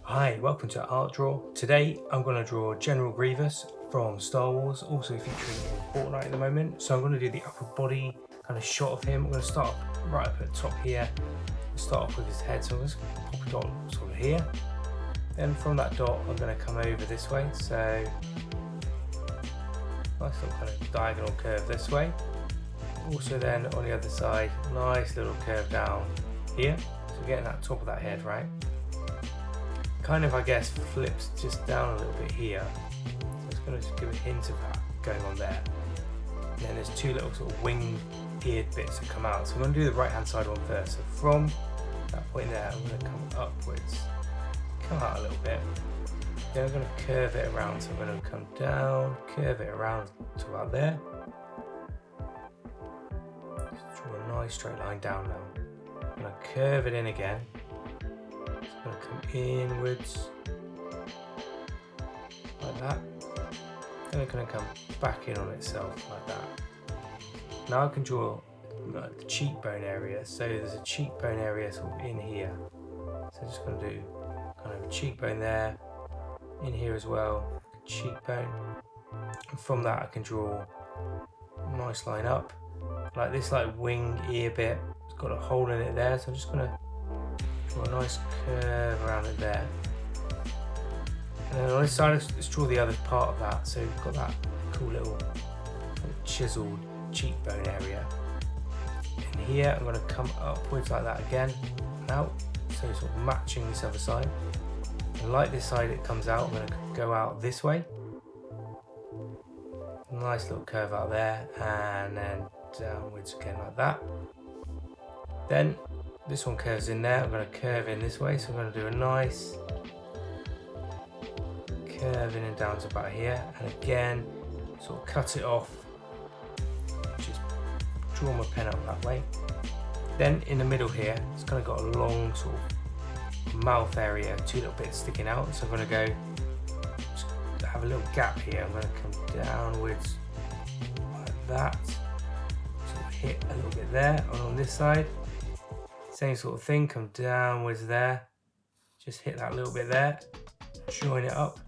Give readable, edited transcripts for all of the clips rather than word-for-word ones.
Hi, welcome to Art Draw. Today I'm going to draw General Grievous from Star Wars, also featuring in Fortnite at the moment. So I'm going to do the upper body kind of shot of him. I'm going to start right up at the top here. Start off with his head, so I'm just going to pop a dot sort of here. Then from that dot I'm going to come over this way, so nice little kind of diagonal curve this way. Also then on the other side, nice little curve down here. So getting that top of that head right. Kind of, I guess, flips just down a little bit here. So it's going to give a hint of that going on there. And then there's two little sort of wing-eared bits that come out. So I'm going to do the right-hand side one first. So from that point there, I'm going to come upwards, come out a little bit. Then I'm going to curve it around. So I'm going to come down, curve it around to about there. Just draw a nice straight line down now. I'm going to curve it in again. Going to come inwards like that, then it's going to come back in on itself like that. Now I can draw like the cheekbone area, so there's a cheekbone area sort of in here, so I'm just going to do kind of a cheekbone there, in here as well, cheekbone, and from that I can draw a nice line up, like this like wing ear bit, it's got a hole in it there, so I'm just going to draw a nice curve around it there. And then on this side, let's draw the other part of that. So we've got that cool little chiseled cheekbone area. And here I'm going to come upwards like that again and out. So sort of matching this other side. And like this side it comes out, I'm going to go out this way. Nice little curve out there, and then downwards again like that. Then this one curves in there, I'm going to curve in this way, so I'm going to do a nice curve in and down to about here, and again sort of cut it off, just draw my pen up that way. Then in the middle here, it's kind of got a long sort of mouth area, two little bits sticking out, so I'm going to go, just have a little gap here, I'm going to come downwards like that, sort of hit a little bit there, and on this side, same sort of thing, come downwards there, just hit that little bit there, join it up,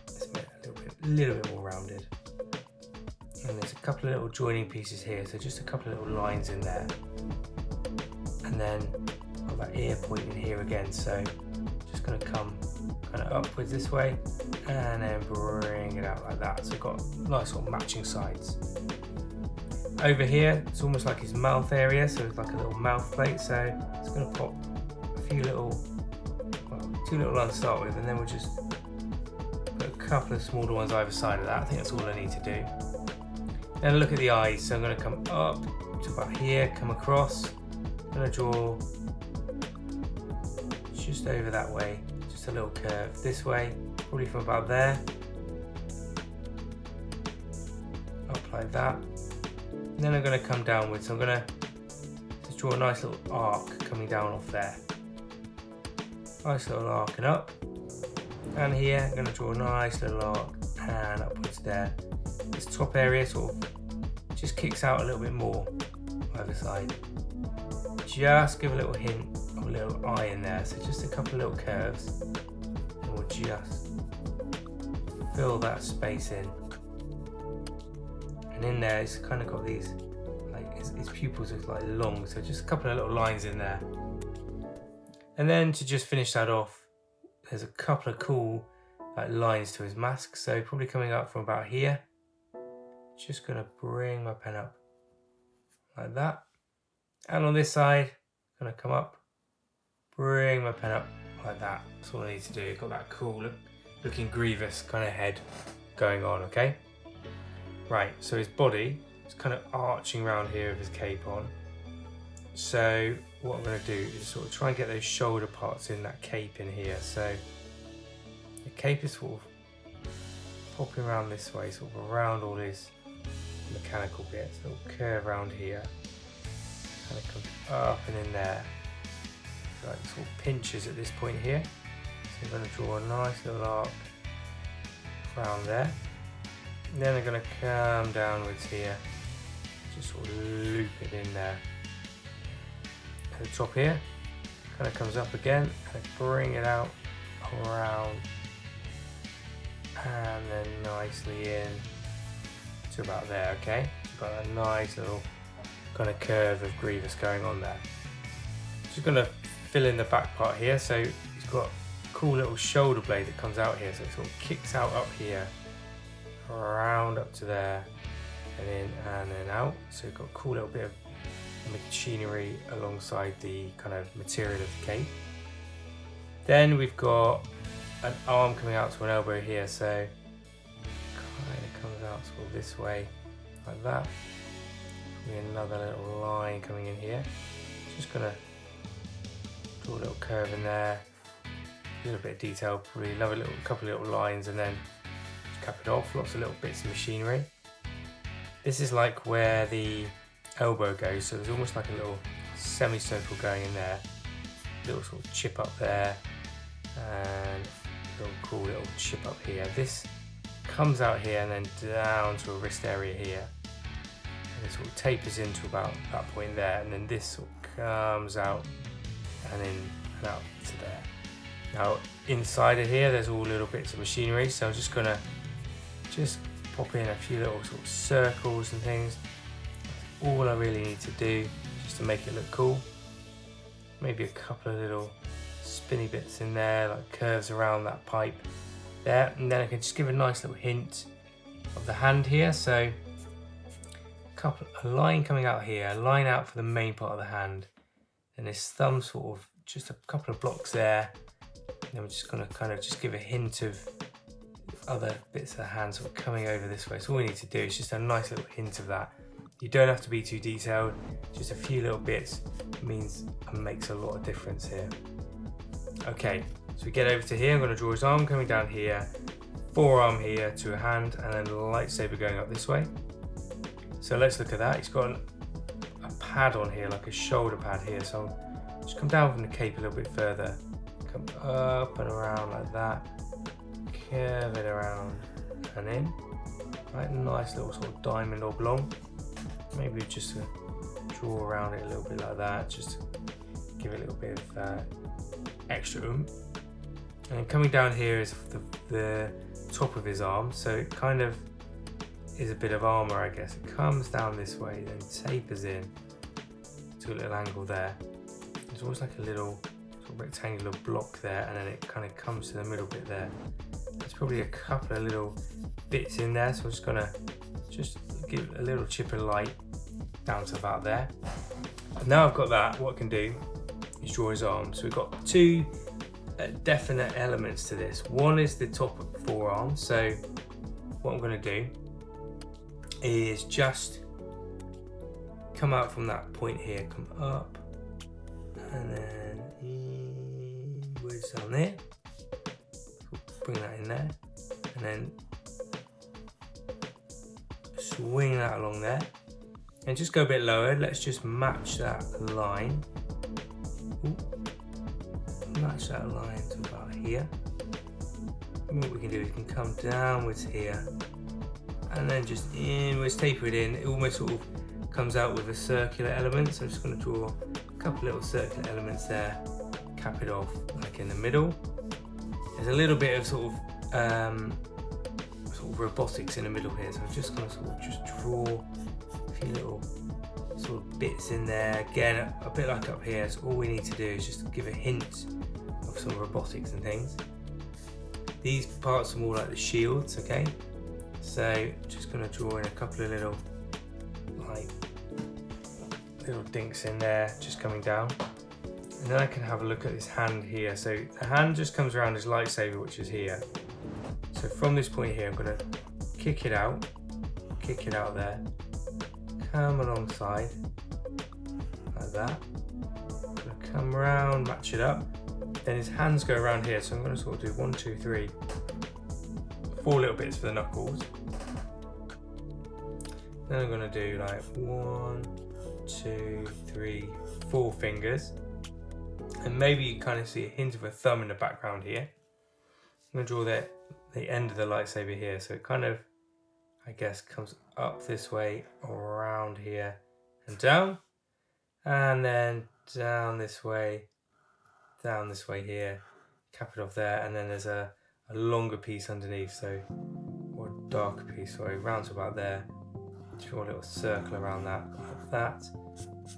let's make it a little bit more rounded. And there's a couple of little joining pieces here, so just a couple of little lines in there. And then got that ear point in here again, so just going to come kind of upwards this way, and then bring it out like that. So got nice sort of matching sides. Over here, it's almost like his mouth area, so it's like a little mouth plate, so it's going to pop a few little, well, two little lines to start with, and then we'll just put a couple of smaller ones either side of that. I think that's all I need to do. Then look at the eyes, so I'm going to come up to about here, come across, I'm going to draw just over that way, just a little curve this way, probably from about there, up like that. And then I'm going to come downwards, so I'm going to just draw a nice little arc coming down off there. Nice little arc and up. And here I'm going to draw a nice little arc and upwards there. This top area sort of just kicks out a little bit more either side. Just give a little hint of a little eye in there, so just a couple of little curves. And we'll just fill that space in. And in there, it's kind of got these, like his pupils are like long, so just a couple of little lines in there. And then to just finish that off, there's a couple of cool like lines to his mask. So probably coming up from about here. Just gonna bring my pen up like that. And on this side, gonna come up, bring my pen up like that. That's all I need to do. Got that cool looking Grievous kind of head going on, okay? Right, so his body is kind of arching around here with his cape on. So what I'm going to do is sort of try and get those shoulder parts in that cape in here. So the cape is sort of popping around this way, sort of around all his mechanical bits. Little curve around here, kind of comes up and in there. Like sort of pinches at this point here. So I'm going to draw a nice little arc around there. And then I'm going to come downwards here, just sort of loop it in there. At the top here, kind of comes up again, and bring it out around, and then nicely in to about there. Okay, you've got a nice little kind of curve of Grievous going on there. Just gonna fill in the back part here. So he's got a cool little shoulder blade that comes out here, so it sort of kicks out up here, around up to there, and in and then out. So we've got a cool little bit of machinery alongside the kind of material of the cape. Then we've got an arm coming out to an elbow here, so kind of comes out sort of this way like that. Another little line coming in here. Just gonna draw a little curve in there, a little bit of detail, probably another little couple of little lines, and then just cap it off. Lots of little bits of machinery. This is like where the elbow goes, so there's almost like a little semicircle going in there, little sort of chip up there, and a little cool little chip up here. This comes out here and then down to a wrist area here, and it sort of tapers into about that point there, and then this sort of comes out and in and out to there. Now inside of here there's all little bits of machinery, so I'm just gonna pop in a few little sort of circles and things. All I really need to do just to make it look cool. Maybe a couple of little spinny bits in there, like curves around that pipe there, and then I can just give a nice little hint of the hand here. So a line coming out here, a line out for the main part of the hand, and this thumb sort of just a couple of blocks there. And I'm just going to kind of just give a hint of other bits of the hand sort of coming over this way. So all we need to do is just a nice little hint of that. You don't have to be too detailed, just a few little bits means and makes a lot of difference here. Okay, so we get over to here, I'm going to draw his arm coming down here, forearm here to a hand, and then a lightsaber going up this way. So let's look at that. He's got a pad on here, like a shoulder pad here, so I'll just come down from the cape a little bit further, come up and around like that, curve it around and in, right, nice little sort of diamond oblong. Maybe just draw around it a little bit like that, just to give it a little bit of extra oomph. And then coming down here is the top of his arm, so it kind of is a bit of armour, I guess. It comes down this way, then tapers in to a little angle there. There's always like a little sort of rectangular block there, and then it kind of comes to the middle bit there. There's probably a couple of little bits in there, so I'm just gonna give a little chip of light down to about there. And now I've got that, what I can do is draw his arm. So we've got two definite elements to this. One is the top of the forearm, so what I'm going to do is just come out from that point here, come up, and then inwards down there, bring that in there, and then swing that along there, and just go a bit lower. Let's just match that line. Ooh. Match that line to about here. And what we can do is we can come downwards here, and then just inwards, taper it in. It almost sort of comes out with a circular element, so I'm just going to draw a couple little circular elements there, cap it off like in the middle. There's a little bit of sort of robotics in the middle here, so I'm just going to sort of just draw a few little sort of bits in there. Again, a bit like up here, so all we need to do is just give a hint of some robotics and things. These parts are more like the shields, okay? So just going to draw in a couple of little dinks in there, just coming down. And then I can have a look at this hand here. So the hand just comes around his lightsaber, which is here. So from this point here, I'm going to kick it out there, come alongside like that. I'm going to come around, match it up. Then his hands go around here, so I'm going to sort of do 1, 2, 3, 4 little bits for the knuckles. Then I'm going to do like 1, 2, 3, 4 fingers. And maybe you kind of see a hint of a thumb in the background here. I'm going to draw the end of the lightsaber here, so it kind of, I guess, comes up this way, around here and down, and then down this way down this way here, cap it off there, and then there's a longer piece underneath, so, or a darker piece, sorry, round to about there. Draw a little circle around that, like that.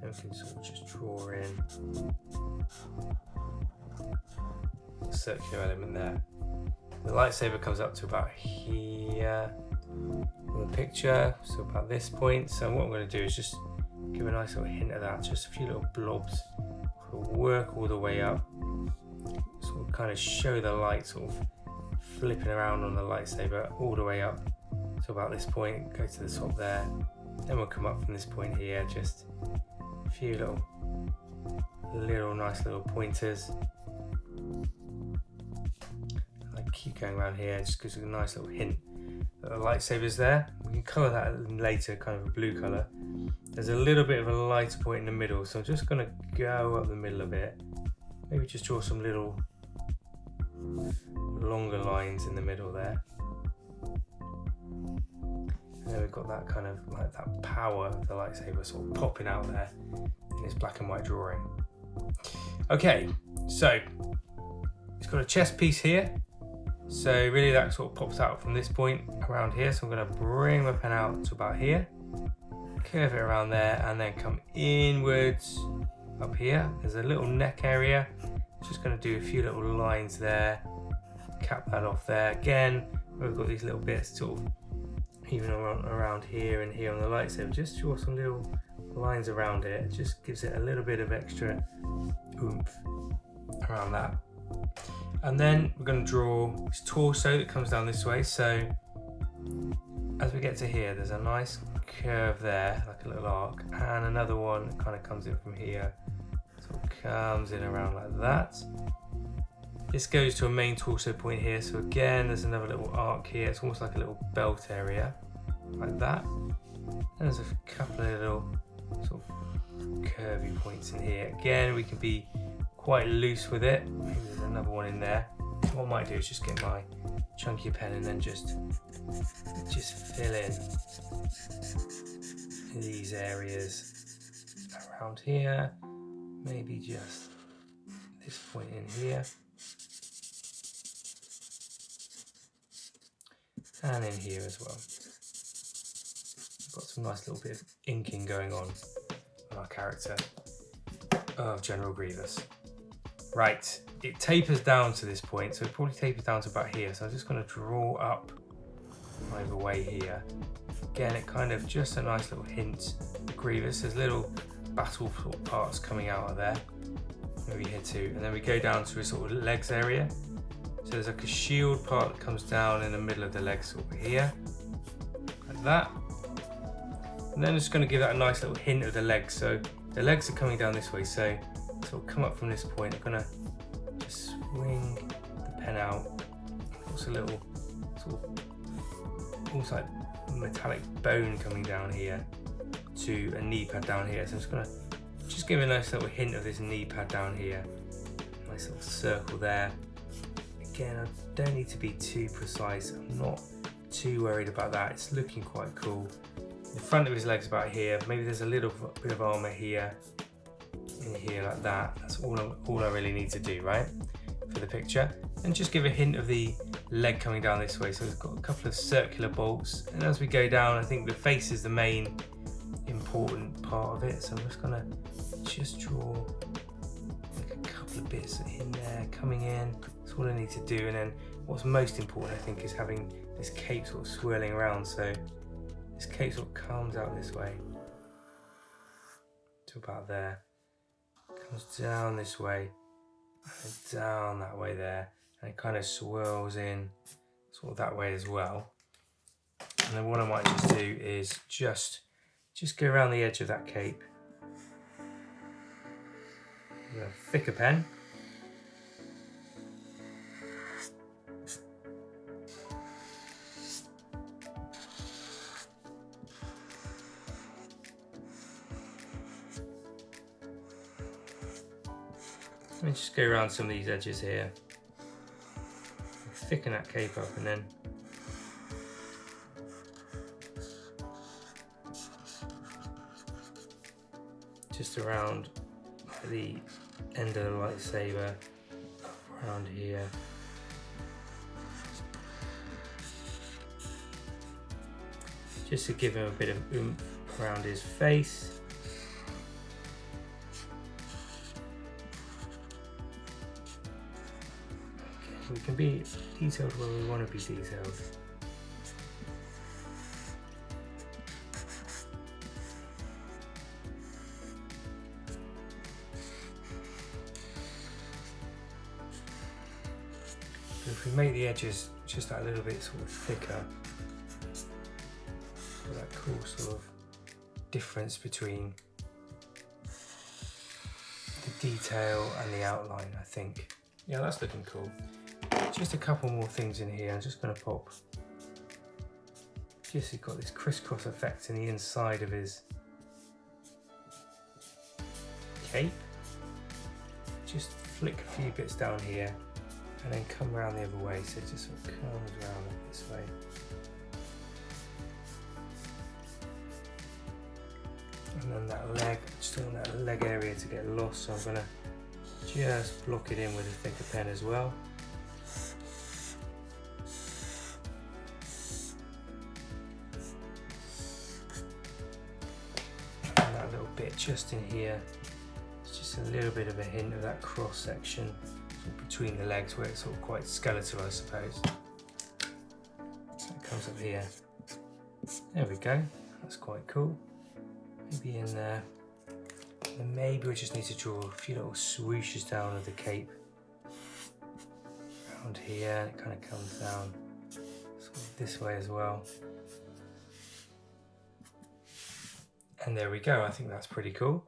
And we can sort of just draw in a circular element there. The lightsaber comes up to about here in the picture, so about this point. So what I'm going to do is just give a nice little hint of that, just a few little blobs. We'll work all the way up, sort of kind of show the light sort of flipping around on the lightsaber all the way up to about this point, go to the top there. Then we'll come up from this point here, just a few little nice little pointers. Keep going around here, just gives a nice little hint that the lightsaber's there. We can colour that in later, kind of a blue colour. There's a little bit of a lighter point in the middle, so I'm just going to go up the middle a bit. Maybe just draw some little longer lines in the middle there. And then we've got that kind of like that power of the lightsaber sort of popping out there in this black and white drawing. Okay, so it's got a chest piece here. So really that sort of pops out from this point around here. So I'm going to bring my pen out to about here, curve it around there, and then come inwards up here. There's a little neck area. Just going to do a few little lines there, cap that off there. Again, we've got these little bits sort of even around here and here on the lightsaber. Just draw some little lines around it. It just gives it a little bit of extra oomph around that. And then we're going to draw his torso that comes down this way. So as we get to here, there's a nice curve there, like a little arc, and another one that kind of comes in from here, sort of comes in around like that. This goes to a main torso point here. So again, there's another little arc here. It's almost like a little belt area, like that. And there's a couple of little sort of curvy points in here. Again, we can be quite loose with it. Maybe there's another one in there. What I might do is just get my chunky pen and then just fill in these areas around here. Maybe just this point in here. And in here as well. We've got some nice little bit of inking going on our character of General Grievous. Right, it tapers down to this point, so it probably tapers down to about here. So I'm just going to draw up over way here. Again, it kind of just a nice little hint of Grievous. There's little battle parts coming out of there. Maybe here too. And then we go down to his sort of legs area. So there's like a shield part that comes down in the middle of the legs over here, like that. And then I'm just going to give that a nice little hint of the legs. So the legs are coming down this way, so it'll come up from this point. I'm going to just swing the pen out. It's a little sort of almost like metallic bone coming down here to a knee pad down here. So I'm just going to just give a nice little hint of this knee pad down here. Nice little circle there. Again, I don't need to be too precise. I'm not too worried about that. It's looking quite cool. The front of his leg's about here. Maybe there's a little bit of armor here, in here like that. That's all I really need to do, right, for the picture. And just give a hint of the leg coming down this way. So it's got a couple of circular bolts. And as we go down, I think the face is the main important part of it. So I'm just gonna just draw like a couple of bits in there coming in. That's all I need to do. And then what's most important, I think, is having this cape sort of swirling around. So this cape sort of comes out this way to about there, comes down this way, and down that way there, and it kind of swirls in sort of that way as well. And then what I might just do is just go around the edge of that cape with a thicker pen. And just go around some of these edges here, thicken that cape up, and then just around the end of the lightsaber, around here. Just to give him a bit of oomph around his face. Okay, we can be detailed where we want to be detailed. But if we make the edges just that little bit sort of thicker, that cool sort of difference between the detail and the outline, I think. Yeah, that's looking cool. Just a couple more things in here. I'm just going to pop. Just he's got this crisscross effect in the inside of his cape. Just flick a few bits down here and then come around the other way, so it just sort of comes around this way. And then that leg, I just don't want that leg area to get lost, so I'm going to just block it in with a thicker pen as well. And that little bit just in here, it's just a little bit of a hint of that cross section between the legs where it's sort of quite skeletal, I suppose. So it comes up here. There we go, that's quite cool. Maybe in there. And maybe we just need to draw a few little swooshes down of the cape. Around here, it kind of comes down sort of this way as well. And there we go, I think that's pretty cool.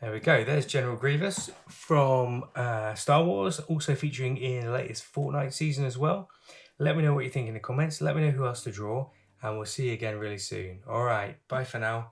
There we go, there's General Grievous from Star Wars, also featuring in the latest Fortnite season as well. Let me know what you think in the comments, let me know who else to draw, and we'll see you again really soon. Alright, bye for now.